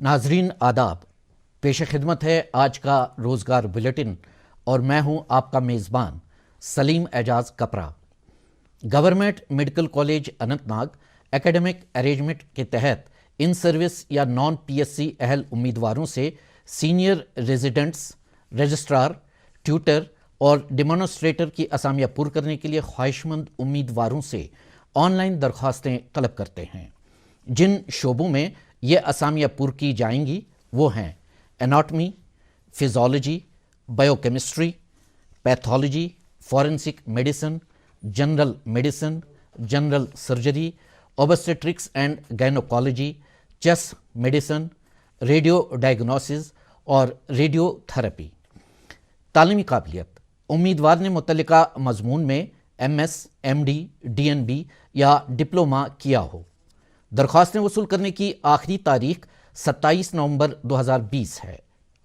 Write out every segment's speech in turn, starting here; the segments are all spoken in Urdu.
ناظرین آداب، پیش خدمت ہے آج کا روزگار بلیٹن اور میں ہوں آپ کا میزبان سلیم اعجاز کپرا۔ Government medical college Anant Nag ایکیڈمک arrangement کے تحت ان سروس یا نان پی ایس سی اہل امیدواروں سے سینئر ریزیڈنٹس، رجسٹرار، ٹیوٹر اور ڈیمانسٹریٹر کی اسامیاں پر کرنے کے لیے خواہش مند امیدواروں سے آن لائن درخواستیں طلب کرتے ہیں۔ جن شعبوں میں یہ اسامیاں پر کی جائیں گی وہ ہیں anatomy, physiology, bio chemistry, pathology, forensic medicine, general medicine, general surgery, obstetrics and gynaecology, chest medicine, radio diagnosis اور ریڈیو تھراپی۔ تعلیمی قابلیت: امیدوار نے متعلقہ مضمون میں M S, M D, D N B یا ڈپلومہ کیا ہو۔ درخواستیں وصول کرنے کی آخری تاریخ 27 نومبر 2020 ہے۔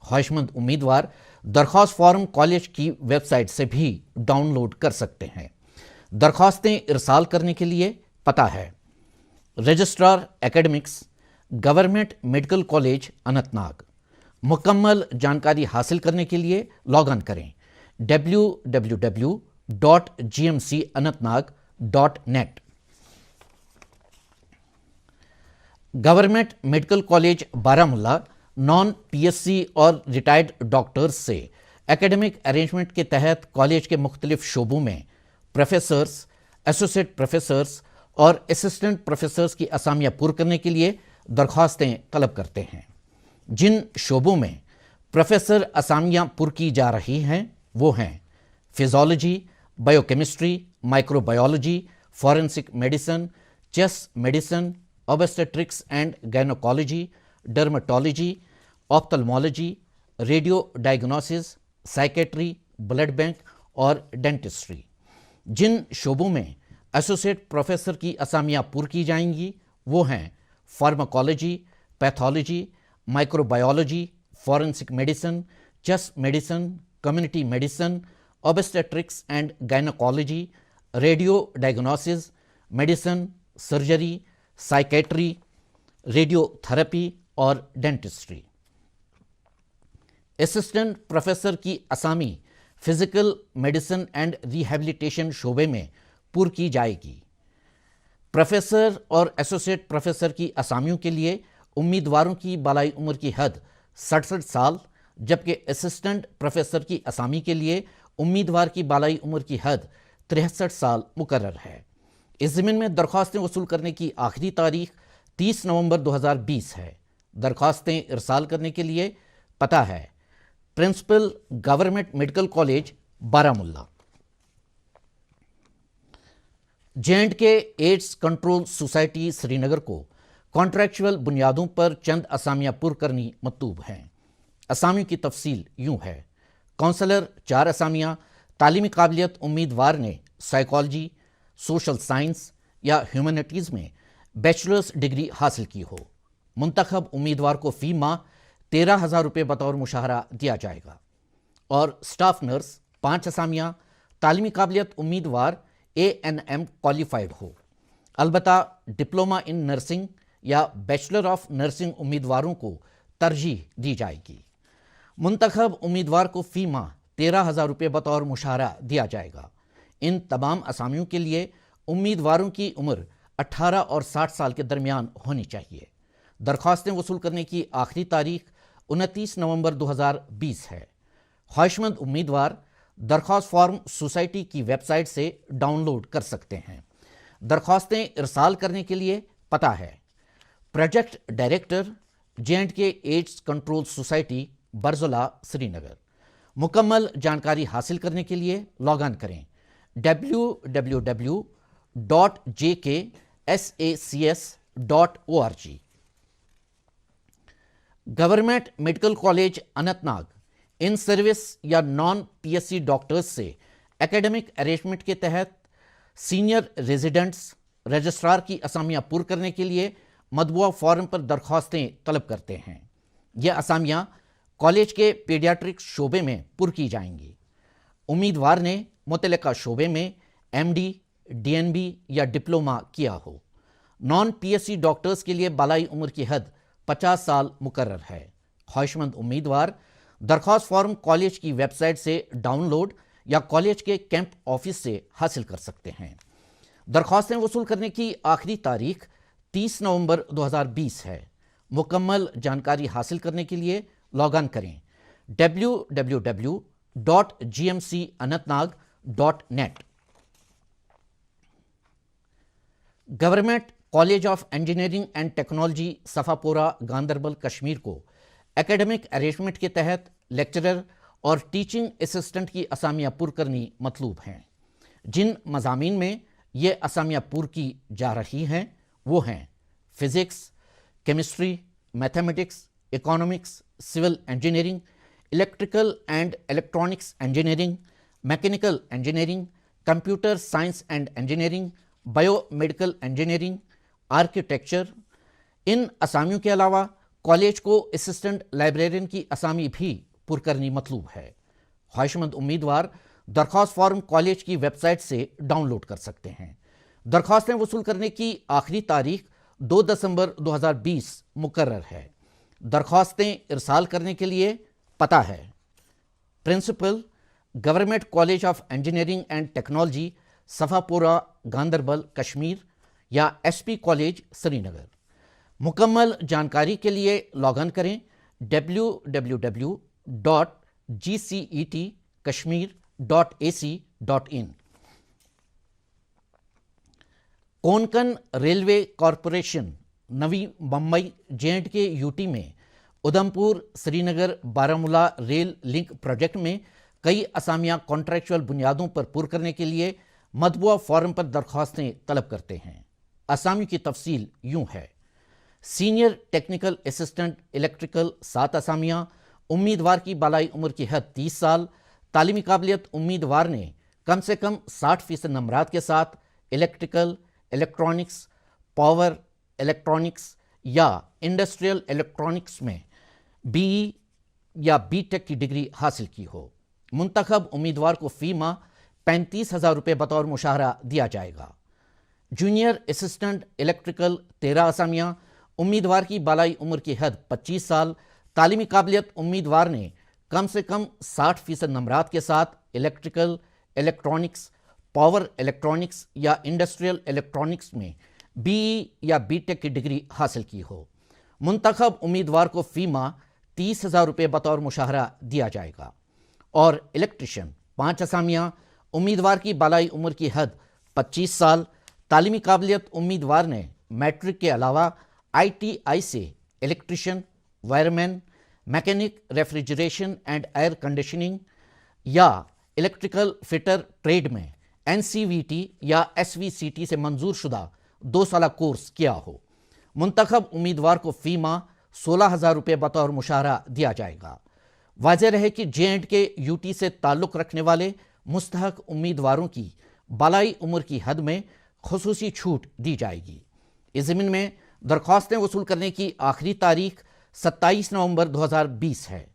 خواہش مند امیدوار درخواست فارم کالج کی ویب سائٹ سے بھی ڈاؤن لوڈ کر سکتے ہیں۔ درخواستیں ارسال کرنے کے لیے پتہ ہے: registrar academics, government medical college Anantnag. مکمل جانکاری حاصل کرنے کے لیے لاگ ان کریں www.gmcanantnag.net۔ Government medical college Baramulla non P S C اور ریٹائرڈ ڈاکٹرز سے ایکیڈمک ارینجمنٹ کے تحت کالج کے مختلف شعبوں میں پروفیسرز، ایسوسیٹ پروفیسرز اور اسسٹنٹ پروفیسرز کی اسامیاں پر کرنے کے لیے درخواستیں طلب کرتے ہیں۔ جن شعبوں میں پروفیسر اسامیاں پر کی جا رہی ہیں وہ ہیں physiology, bio chemistry, micro biology, forensic medicine, chest medicine, obstetrics and gynaecology, dermatology, ophthalmology, radio diagnosis, psychiatry, blood bank اور ڈینٹسٹری۔ جن شعبوں میں ایسوسیٹ پروفیسر کی اسامیاں پر کی جائیں گی وہ ہیں pharmacology, pathology, micro biology, forensic medicine, chest medicine, community medicine, obstetrics and gynaecology, radio diagnosis, medicine, surgery, psychiatry, radio therapy اور ڈینٹسٹری۔ اسسٹنٹ پروفیسر کی اسامی فزیکل میڈیسن اینڈ ریہیبلیٹیشن شعبے میں پر کی جائے گی۔ پروفیسر اور ایسوسیٹ پروفیسر کی اسامیوں کے لیے امیدواروں کی بالائی عمر کی حد 67 سال، جبکہ اسسٹنٹ پروفیسر کی اسامی کے لیے امیدوار کی بالائی عمر کی حد 63 سال مقرر ہے۔ اس ضمن میں درخواستیں وصول کرنے کی آخری تاریخ 30 نومبر 2020 ہے۔ درخواستیں ارسال کرنے کے لیے پتہ ہے: principal, government medical college Baramulla. J&K AIDS control society Srinagar کو کانٹریکچول بنیادوں پر چند اسامیاں پر کرنی مطلوب ہیں۔ اسامیوں کی تفصیل یوں ہے: کونسلر 4 اسامیاں۔ تعلیمی قابلیت: امیدوار نے سائیکالوجی، سوشل سائنس یا ہیومینٹیز میں بیچلرز ڈگری حاصل کی ہو۔ منتخب امیدوار کو فی ماہ 13,000 روپے بطور مشاہرہ دیا جائے گا۔ اور اسٹاف نرس 5 اسامیاں۔ تعلیمی قابلیت: امیدوار ANM کوالیفائڈ ہو، البتہ ڈپلومہ ان نرسنگ یا بیچلر آف نرسنگ امیدواروں کو ترجیح دی جائے گی۔ منتخب امیدوار کو فی ماہ 13,000 روپے بطور مشاہرہ دیا جائے گا۔ ان تمام اسامیوں کے لیے امیدواروں کی عمر 18 اور 60 سال کے درمیان ہونی چاہیے۔ درخواستیں وصول کرنے کی آخری تاریخ 29 نومبر 2020 ہے۔ خواہش مند امیدوار درخواست فارم سوسائٹی کی ویب سائٹ سے ڈاؤن لوڈ کر سکتے ہیں۔ درخواستیں ارسال کرنے کے لیے پتہ ہے: project director, J&K AIDS control society, Barzulla, Srinagar. مکمل جانکاری حاصل کرنے کے لیے لاگ ان کریں www.jksacs.org۔ Government medical college Anantnag in service یا non P S C doctors سے ایکیڈمک ارینجمنٹ کے تحت سینئر ریزیڈنٹس، رجسٹرار کی اسامیاں پر کرنے کے لیے مطبوعہ فارم پر درخواستیں طلب کرتے ہیں۔ یہ اسامیاں کالج کے پیڈیاٹرک شعبے میں پر کی جائیں گی۔ امیدوار نے متعلقہ شعبے میں M D, D N B یا ڈپلومہ کیا ہو۔ Non P S C doctors کے لیے بالائی عمر کی حد 50 سال مقرر ہے۔ خواہشمند امیدوار درخواست فارم کالج کی ویب سائٹ سے ڈاؤن لوڈ یا کالج کے کیمپ آفس سے حاصل کر سکتے ہیں۔ درخواستیں وصول کرنے کی آخری تاریخ 30 نومبر 2020 ہے۔ مکمل جانکاری حاصل کرنے کے لیے لاگ آن کریں www.gmcanantnag.net۔ Government college of engineering and technology Safapora Ganderbal Kashmir کو ایکیڈمک ارینجمنٹ کے تحت لیکچرر اور ٹیچنگ اسسٹنٹ کی اسامیاں پر کرنی مطلوب ہیں۔ جن مضامین میں یہ اسامیاں پر کی جا رہی ہیں وہ ہیں physics, chemistry, mathematics, economics, civil engineering, electrical and electronics engineering, mechanical engineering, computer science and engineering, bio medical engineering, architecture. ان اسامیوں کے علاوہ کالج کو اسسٹنٹ لائبریرین کی اسامی بھی پر کرنی مطلوب ہے۔ خواہشمند امیدوار درخواست فارم کالج کی ویب سائٹ سے ڈاؤن لوڈ کر سکتے ہیں۔ درخواستیں وصول کرنے کی آخری تاریخ 2 دسمبر 2020 مقرر ہے۔ درخواستیں ارسال کرنے کے لیے پتہ ہے: principal, government college of engineering and technology Safapora Ganderbal Kashmir یا S P college Srinagar. مکمل جانکاری کے لیے لاگ آن کریں www.gcetkashmir.ac.in۔ کونکن ریلوے کارپوریشن نوی ممبئی JNK UT میں Udhampur Srinagar Baramulla rail link project میں کئی اسامیاں کانٹریکچول بنیادوں پر پر کرنے کے لیے مطبوعہ فارم پر درخواستیں طلب کرتے ہیں۔ اسامی کی تفصیل یوں ہے: سینئر ٹیکنیکل اسسٹنٹ الیکٹریکل 7 اسامیاں، امیدوار کی بالائی عمر کی حد 30 سال، تعلیمی قابلیت امیدوار نے کم سے کم 60% نمبرات کے ساتھ الیکٹریکل، الیکٹرانکس، پاور الیکٹرانکس یا انڈسٹریل الیکٹرانکس میں BE یا BTech کی ڈگری حاصل کی ہو۔ منتخب امیدوار کو فی ماہ 35,000 روپے بطور مشاہرہ دیا جائے گا۔ جونیئر اسسٹنٹ الیکٹریکل 13 اسامیاں، امیدوار کی بالائی عمر کی حد 25 سال، تعلیمی قابلیت امیدوار نے کم سے کم 60% نمبرات کے ساتھ الیکٹریکل، الیکٹرانکس، پاور الیکٹرانکس یا انڈسٹریل الیکٹرانکس میں BE یا BTech کی ڈگری حاصل کی ہو۔ منتخب امیدوار کو فی ماہ 30,000 روپے بطور مشاہرہ دیا جائے گا۔ اور الیکٹریشین 5 اسامیاں، امیدوار کی بالائی عمر کی حد 25 سال، تعلیمی قابلیت امیدوار نے میٹرک کے علاوہ ITI سے electrician, wireman, mechanic refrigeration and air conditioning یا الیکٹریکل فٹر ٹریڈ میں NCVT یا SVCT سے منظور شدہ 2 سالہ کورس کیا ہو۔ منتخب امیدوار کو فی ماہ 16,000 روپے بطور مشاہرہ دیا جائے گا۔ واضح رہے کہ JNK UT سے تعلق رکھنے والے مستحق امیدواروں کی بالائی عمر کی حد میں خصوصی چھوٹ دی جائے گی۔ اس ضمن میں درخواستیں وصول کرنے کی آخری تاریخ 27 نومبر 2020 ہے۔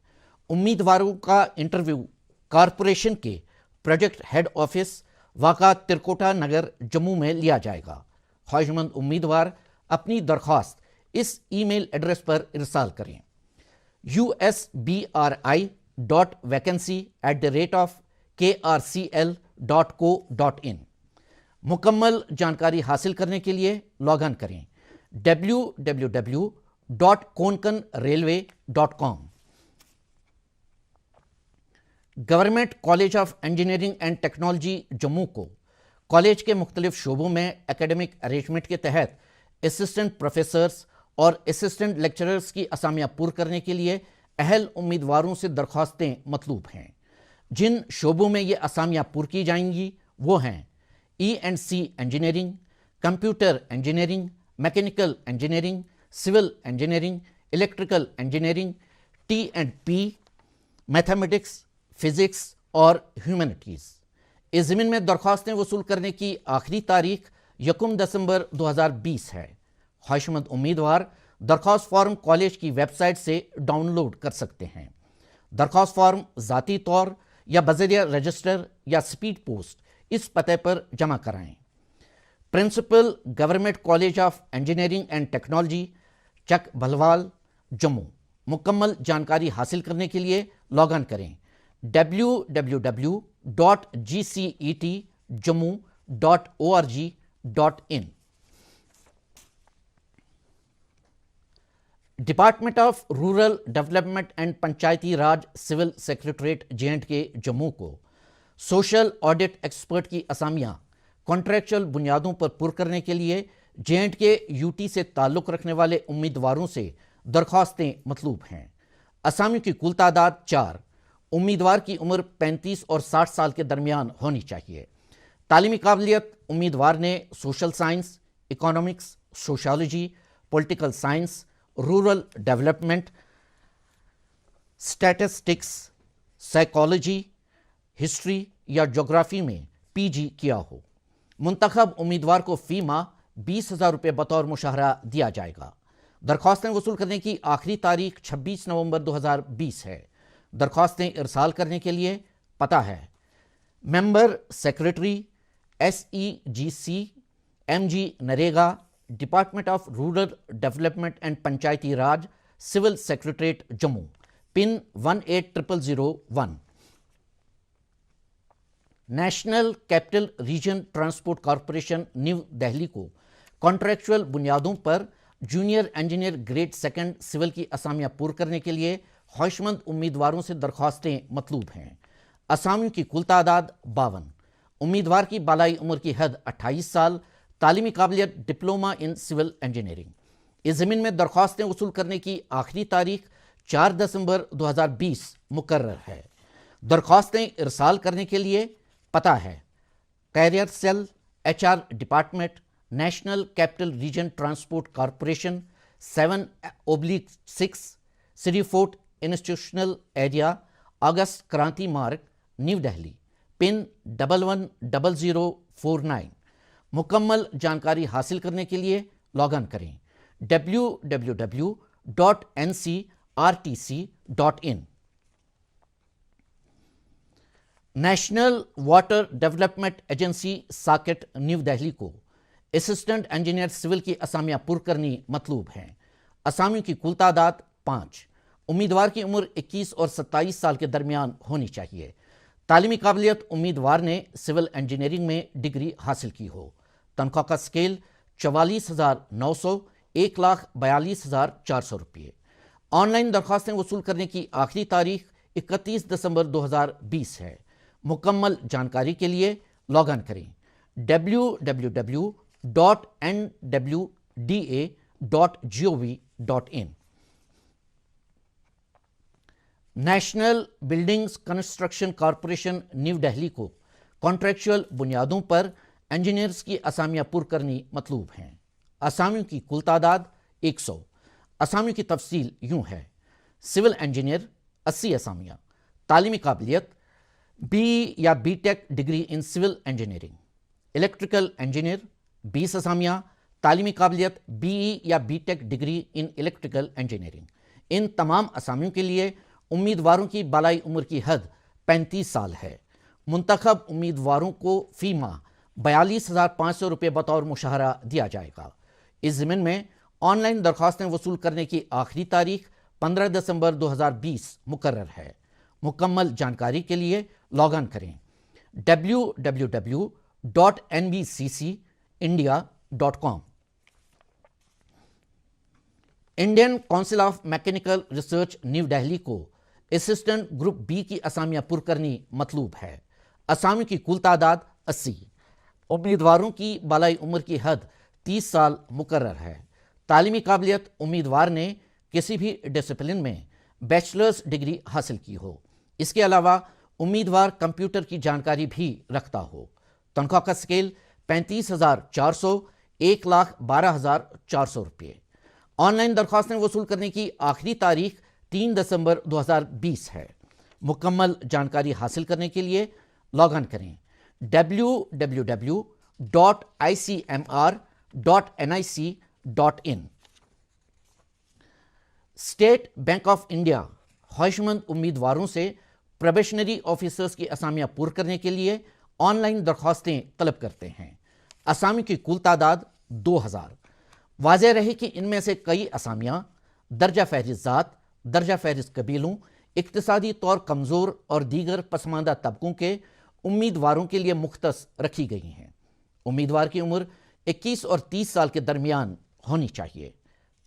امیدواروں کا انٹرویو کارپوریشن کے پروجیکٹ ہیڈ آفس واقع ترکوٹا نگر جموں میں لیا جائے گا۔ خواہشمند امیدوار اپنی درخواست اس ای میل ایڈریس پر ارسال کریں: usbri.vacancy@krcl.co.in۔ مکمل جانکاری حاصل کرنے کے لیے لاگ آن کریں www.konkanrailway.com۔ Government college of engineering and technology Jammu کو کالج کے مختلف شعبوں میں ایکیڈمک ارینجمنٹ کے تحت اسسٹنٹ پروفیسرز اور اسسٹنٹ لیکچررز کی اسامیاں پر کرنے کے لیے اہل امیدواروں سے درخواستیں مطلوب ہیں۔ جن شعبوں میں یہ اسامیاں پر کی جائیں گی وہ ہیں E&C engineering, computer engineering, mechanical engineering, civil engineering, electrical engineering, T&P، mathematics, physics اور ہیومینٹیز۔ اس ضمن میں درخواستیں وصول کرنے کی آخری تاریخ 1 دسمبر 2020 ہے۔ خواہشمند امیدوار درخواست فارم کالج کی ویب سائٹ سے ڈاؤن لوڈ کر سکتے ہیں۔ درخواست فارم ذاتی طور یا بذریعہ رجسٹر یا سپیڈ پوسٹ اس پتے پر جمع کرائیں: principal, government college of engineering and technology, Chak Bhalwal, Jammu. مکمل جانکاری حاصل کرنے کے لیے لاگ آن کریں www.gcetjammu.org.in۔ Department of rural development and Panchayati Raj civil secretariat JNK Jammu کو سوشل آڈٹ ایکسپرٹ کی اسامیاں کانٹریکچل بنیادوں پر پر کرنے کے لیے JNK UT سے تعلق رکھنے والے امیدواروں سے درخواستیں مطلوب ہیں۔ اسامیوں کی کل تعداد 4۔ امیدوار کی عمر 35 اور 60 سال کے درمیان ہونی چاہیے۔ تعلیمی قابلیت: امیدوار نے social science, economics, sociology, political science, rural development, statistics, psychology, history یا جغرافی میں PG کیا ہو۔ منتخب امیدوار کو فی ماہ 20,000 روپے بطور مشاہرہ دیا جائے گا۔ درخواستیں وصول کرنے کی آخری تاریخ 26 نومبر 2020 ہے۔ درخواستیں ارسال کرنے کے لیے پتہ ہے: member secretary SEGC MG NREGA, department of rural development and Panchayati Raj civil secretariat Jammu, pin 180001۔ National capital region transport corporation new Delhi کو کانٹریکچول بنیادوں پر جونیئر انجینئر گریڈ 2 سول کی اسامیاں پر کرنے کے لیے خواہشمند امیدواروں سے درخواستیں مطلوب ہیں۔ اسامیوں کی کل تعداد 52۔ امیدوار کی بالائی عمر کی حد 28 سال۔ تعلیمی قابلیت: ڈپلوما ان سول انجینئرنگ۔ اس ضمن میں درخواستیں وصول کرنے کی آخری تاریخ 4 دسمبر 2020 مقرر ہے۔ درخواستیں ارسال کرنے کے لیے پتہ ہے: career cell, HR department, national capital region transport corporation, 7/6 Siri fort institutional area, August Kranti Marg, New Delhi, pin 110049۔ مکمل جانکاری حاصل کرنے کے لیے لاگ آن کریں www.ncrtc.in۔ National water development agency socket new Delhi کو اسسٹنٹ انجینئر سول کی اسامیاں پر کرنی مطلوب ہیں۔ اسامیوں کی کل تعداد 5۔ امیدوار کی عمر 21 اور 27 سال کے درمیان ہونی چاہیے۔ تعلیمی قابلیت: امیدوار نے سول انجینئرنگ میں ڈگری حاصل کی ہو۔ تنخواہ کا سکیل 44,900 1,42,400 روپے۔ آن لائن درخواستیں وصول کرنے کی آخری تاریخ 31 دسمبر 2020 ہے۔ مکمل جانکاری کے لیے لاگ آن کریں www.nwda.gov.in۔ National buildings construction corporation new Delhi کو کانٹریکچول بنیادوں پر انجینئرز کی اسامیاں پر کرنی مطلوب ہیں۔ اسامیوں کی کل تعداد 100۔ اسامیوں کی تفصیل یوں ہے: سول انجینئر 80 اسامیاں۔ تعلیمی قابلیت: BE یا BTech degree in civil engineering. Electrical engineer 20 اسامیاں۔ تعلیمی قابلیت: BE یا BTech degree in electrical engineering. ان تمام اسامیوں کے لیے امیدواروں کی بالائی عمر کی حد 35 سال ہے۔ منتخب امیدواروں کو فی ماہ 42,500 روپے بطور مشاہرہ دیا جائے گا۔ اس ضمن میں آن لائن درخواستیں وصول کرنے کی آخری تاریخ 15 دسمبر 2020 مقرر ہے۔ مکمل جانکاری کے لیے لاگ آن کریں www.nbccindia.com۔ Indian council of mechanical research new Delhi کو اسسٹنٹ گروپ B کی اسامیاں پر کرنی مطلوب ہے۔ اسامیوں کی کل تعداد 80۔ امیدواروں کی بالائی عمر کی حد 30 سال مقرر ہے۔ تعلیمی قابلیت: امیدوار نے کسی بھی ڈسپلن میں بیچلرز ڈگری حاصل کی ہو۔ اس کے علاوہ امیدوار کمپیوٹر کی جانکاری بھی رکھتا ہو۔ تنخواہ کا سکیل 35,400 1,12,400 روپے۔ آن لائن درخواستیں وصول کرنے کی آخری تاریخ 3 دسمبر 2020 ہے۔ مکمل جانکاری حاصل کرنے کے لیے لاگ آن کریں www.icmr.nic.in۔ State bank of India خواہشمند امیدواروں سے پروبیشنری آفیسرز کی اسامیاں پر کرنے کے لیے آن لائن درخواستیں طلب کرتے ہیں۔ اسامی کی کل تعداد 2000۔ واضح رہے کہ ان میں سے کئی اسامیاں درجہ فہرست ذات، درجہ فہرست قبیلوں، اقتصادی طور کمزور اور دیگر پسماندہ طبقوں کے امیدواروں کے لیے مختص رکھی گئی ہیں۔ امیدوار کی عمر 21 اور 30 سال کے درمیان ہونی چاہیے۔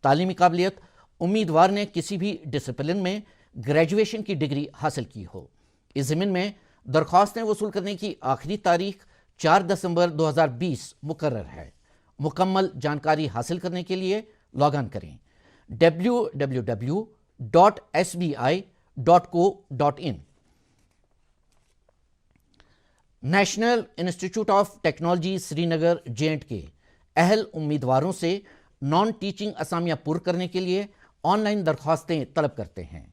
تعلیمی قابلیت: امیدوار نے کسی بھی ڈسپلن میں گریجویشن کی ڈگری حاصل کی ہو۔ اس ضمن میں درخواستیں وصول کرنے کی آخری تاریخ 4 دسمبر 2020 مقرر ہے۔ مکمل جانکاری حاصل کرنے کے لیے لاگ آن کریں www.sbi.co.in۔ National institute of technology Sri Nagar JNK اہل امیدواروں سے نان ٹیچنگ اسامیاں پر کرنے کے لیے آن لائن درخواستیں طلب کرتے ہیں۔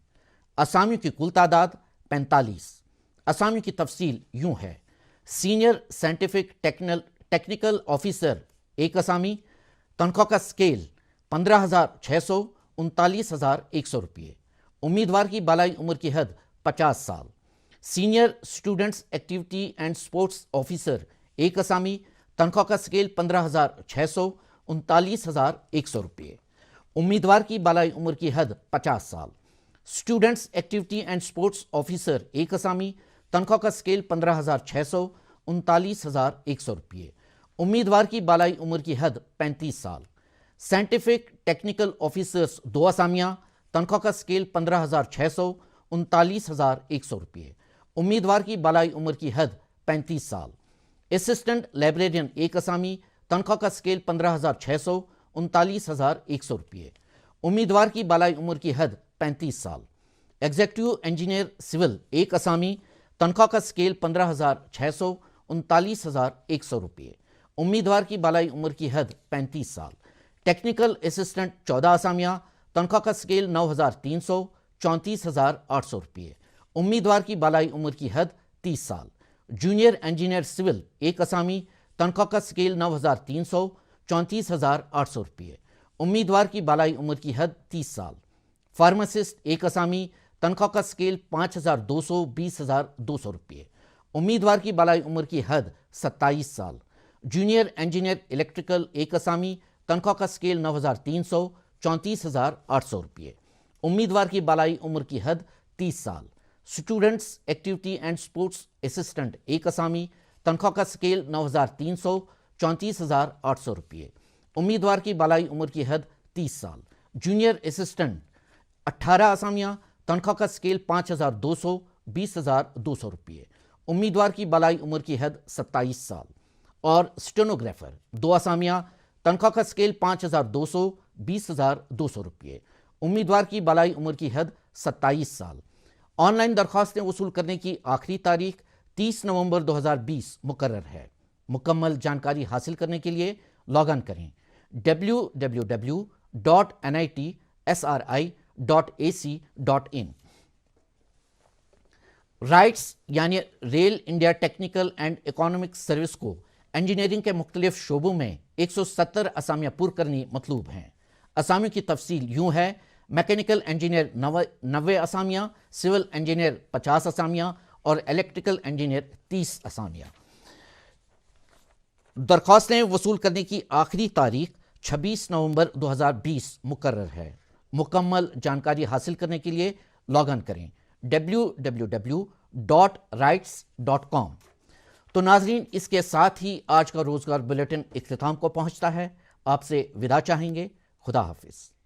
اسامیوں کی کل تعداد 45۔ اسامیوں کی تفصیل یوں ہے: سینئر سائنٹیفک ٹیکنیکل آفیسر 1 اسامی، تنخواہ کا سکیل 15,600 39,100 روپیے۔ امیدوار کی بالائی عمر کی حد 50 سال۔ Senior students activity and sports officer 1 اسامی، تنخواہ کا سکیل 15,600 39,100 روپیے۔ امیدوار کی بالائی عمر کی حد 50 سال۔ Students activity and sports officer 1 اسامی، تنخواہ کا سکیل 15,600 39,100 روپیے۔ امیدوار کی بالائی عمر کی حد 35 سال۔ سائنٹیفک ٹیکنیکل آفیسرز 2 اسامیاں، تنخواہ کا سکیل 15,600 39,100 روپیے۔ امیدوار کی بالائی عمر کی حد 35 سال۔ اسسٹنٹ لائبریرین 1 اسامی، تنخواہ کا سکیل 15,600 39,100 روپیے۔ امیدوار کی بالائی عمر کی حد 35 سال۔ ایگزیکٹو انجینئر سول 1 اسامی، تنخواہ کا سکیل 15,600 39,100 روپیے۔ امیدوار کی بالائی عمر کی حد 35 سال۔ ٹیکنیکل اسسٹنٹ 14 اسامیاں، تنخواہ کا سکیل 9,300 34,800 روپیے۔ امیدوار کی بالائی عمر کی حد 30 سال۔ جونیئر انجینئر سول 1 اسامی، تنخواہ کا سکیل 9,300 34,800 روپیے۔ امیدوار کی بالائی عمر کی حد 30 سال۔ فارماسسٹ 1 اسامی، تنخواہ کا سکیل 5,200 20,200 روپیے۔ امیدوار کی بالائی عمر کی حد 27 سال۔ جونیئر انجینئر الیکٹریکل 1 اسامی، تنخواہ کا سکیل 9,300 34,800 روپیے۔ امیدوار کی بالائی عمر کی حد 30 سال۔ Students activity and sports assistant 1 اسامی، تنخواہ کا سکیل 9,300 34,800 روپیے۔ امیدوار کی بالائی عمر کی حد 30 سال۔ جونیئر اسسٹنٹ 18 اسامیاں، تنخواہ کا سکیل 5,200 20,200 روپیے۔ امیدوار کی بالائی عمر کی حد 27 سال۔ اور اسٹینوگرافر 2 اسامیاں، تنخواہ کا سکیل 5,200 20,200 روپیے۔ امیدوار کی بالائی عمر کی حد 27 سال۔ آن لائن درخواستیں وصول کرنے کی آخری تاریخ 30 نومبر 2020 مقرر ہے۔ مکمل جانکاری حاصل کرنے کے لیے لاگ آن کریں www.nitsri.ac.in۔ رائٹس یعنی rail India technical and economic service کو انجینئرنگ کے مختلف شعبوں میں 170 اسامیاں پر کرنی مطلوب ہیں۔ اسامیوں کی تفصیل یوں ہے: میکینیکل انجینئر 90 اسامیاں، سول انجینئر 50 اسامیاں اور الیکٹریکل انجینئر 30 اسامیاں۔ درخواستیں وصول کرنے کی آخری تاریخ 26 نومبر 2020 مقرر ہے۔ مکمل جانکاری حاصل کرنے کے لیے لاگ آن کریں www.rights.com۔ تو ناظرین، اس کے ساتھ ہی آج کا روزگار بلیٹن اختتام کو پہنچتا ہے۔ آپ سے وداع چاہیں گے۔ خدا حافظ۔